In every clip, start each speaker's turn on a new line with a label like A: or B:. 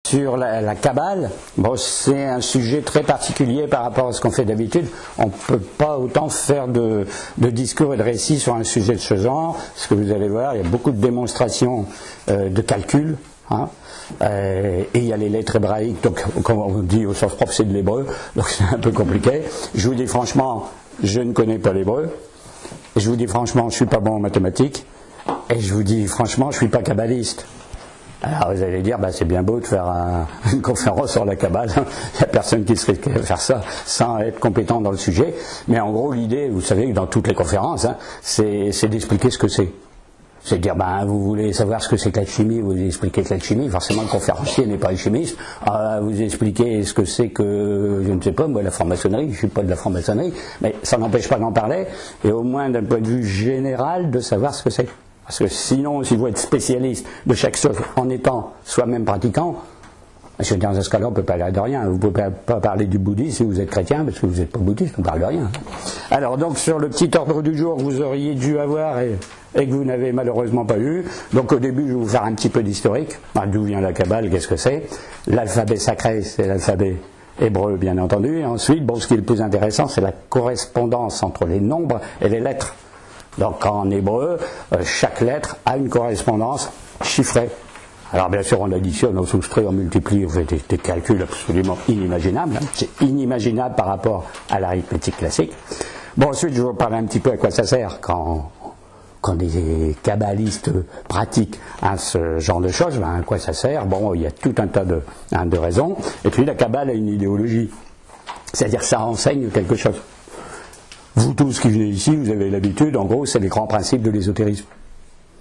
A: sur la Kabbale, bon, c'est un sujet très particulier par rapport à ce qu'on fait d'habitude. On ne peut pas autant faire de discours et de récits sur un sujet de ce genre. Ce que vous allez voir, il y a beaucoup de démonstrations de calcul. Hein, et il y a les lettres hébraïques, donc comme on dit au sens propre, c'est de l'hébreu, donc c'est un peu compliqué. Je vous dis franchement, je ne connais pas l'hébreu. Et je vous dis franchement, je ne suis pas bon en mathématiques. Et je vous dis franchement, je ne suis pas kabbaliste. Alors vous allez dire, bah, c'est bien beau de faire une conférence sur la Kabbale, il n'y a personne qui serait capable de faire ça sans être compétent dans le sujet. Mais en gros, l'idée, vous savez que dans toutes les conférences, hein, c'est d'expliquer ce que c'est. C'est de dire, ben, vous voulez savoir ce que c'est que la chimie, vous expliquez que la chimie, forcément le conférencier n'est pas un chimiste, vous expliquez ce que c'est que, je ne sais pas, moi, la franc-maçonnerie, je ne suis pas de la franc-maçonnerie, mais ça n'empêche pas d'en parler, et au moins d'un point de vue général, de savoir ce que c'est. Parce que sinon, si vous êtes spécialiste de chaque chose en étant soi-même pratiquant, je veux dire, dans ce cas-là, on ne peut parler de rien. Vous ne pouvez pas parler du bouddhisme si vous êtes chrétien, parce que vous n'êtes pas bouddhiste, on ne parle de rien. Alors, donc, sur le petit ordre du jour que vous auriez dû avoir et que vous n'avez malheureusement pas eu, donc au début, je vais vous faire un petit peu d'historique. D'où vient la Kabbale, qu'est-ce que c'est? L'alphabet sacré, c'est l'alphabet hébreu, bien entendu. Et ensuite, bon, ce qui est le plus intéressant, c'est la correspondance entre les nombres et les lettres. Donc, en hébreu, chaque lettre a une correspondance chiffrée. Alors bien sûr on additionne, on soustrait, on multiplie, on fait des calculs absolument inimaginables. Hein. C'est inimaginable par rapport à l'arithmétique classique. Bon, ensuite je vais vous parler un petit peu à quoi ça sert quand des kabbalistes pratiquent ce genre de choses. Ben, à quoi ça sert? Bon, il y a tout un tas de raisons. Et puis la Kabbale a une idéologie. C'est-à-dire que ça enseigne quelque chose. Vous tous qui venez ici, vous avez l'habitude, en gros, c'est les grands principes de l'ésotérisme.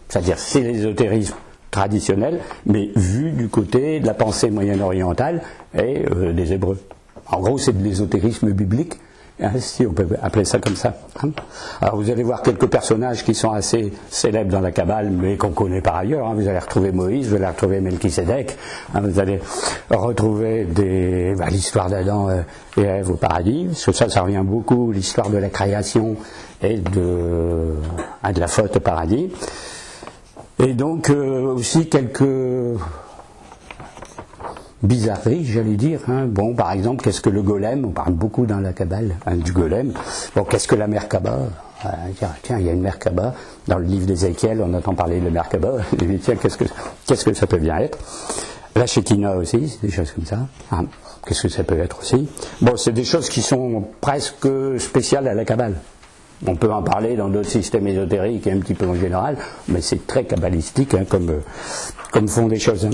A: C'est-à-dire c'est l'ésotérisme traditionnel, mais vu du côté de la pensée moyen-orientale et des Hébreux. En gros, c'est de l'ésotérisme biblique, hein, si on peut appeler ça comme ça. Hein. Alors, vous allez voir quelques personnages qui sont assez célèbres dans la Kabbale, mais qu'on connaît par ailleurs. Hein. Vous allez retrouver Moïse, vous allez retrouver Melchisédek, hein, vous allez retrouver l'histoire d'Adam et Ève au paradis, parce que ça revient beaucoup, l'histoire de la création et de la faute au paradis. Et donc aussi quelques bizarreries, j'allais dire. Hein. Bon, par exemple, qu'est-ce que le golem? On parle beaucoup dans la Kabbale du golem. Bon, qu'est-ce que la Merkaba? Tiens, il y a une Merkaba. Dans le livre d'Ézéchiel, on entend parler de Merkaba. Et puis, tiens, qu'est-ce que ça peut bien être? La Shekinah aussi, c'est des choses comme ça. Hein. Qu'est-ce que ça peut être aussi? Bon, c'est des choses qui sont presque spéciales à la Kabbale. On peut en parler dans d'autres systèmes ésotériques et un petit peu en général, mais c'est très kabbalistique hein, comme font des choses. Hein.